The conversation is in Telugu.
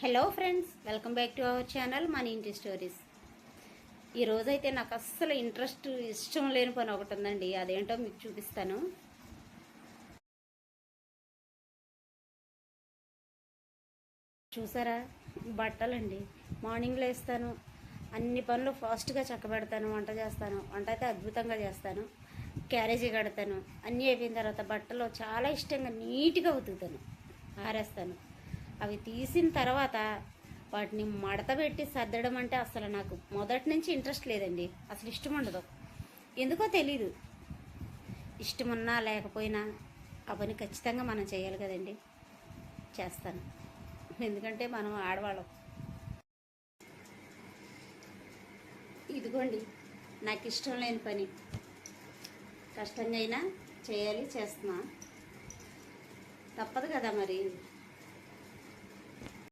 Hello friends, welcome back to our channel మన ఇంటి స్టోరీస్. ఈరోజైతే నాకు అస్సలు ఇష్టం లేని పని ఒకటి ఉందండి. అదేంటో మీకు చూపిస్తాను. చూసారా, బట్టలండి. మార్నింగ్ లేస్తాను, అన్ని పనులు ఫాస్ట్గా చక్కబెడతాను. వంట చేస్తాను, వంట అయితే అద్భుతంగా చేస్తాను. క్యారేజీ కడతాను. అన్నీ అయిపోయిన తర్వాత బట్టలు చాలా ఇష్టంగా నీట్గా ఉతుకుతాను, ఆరేస్తాను. అవి తీసిన తర్వాత వాటిని మడత పెట్టి సర్దడం అంటే అసలు నాకు మొదటి నుంచి ఇంట్రెస్ట్ లేదండి. అసలు ఇష్టం ఉండదు, ఎందుకో తెలీదు. ఇష్టమున్నా లేకపోయినా ఆ పని ఖచ్చితంగా మనం చేయాలి కదండి. చేస్తాను, ఎందుకంటే మనం ఆడవాళ్ళం. ఇదిగోండి నాకు ఇష్టం లేని పని, కష్టంగా అయినా చేయాలి, చేస్తున్నా. తప్పదు కదా మరి.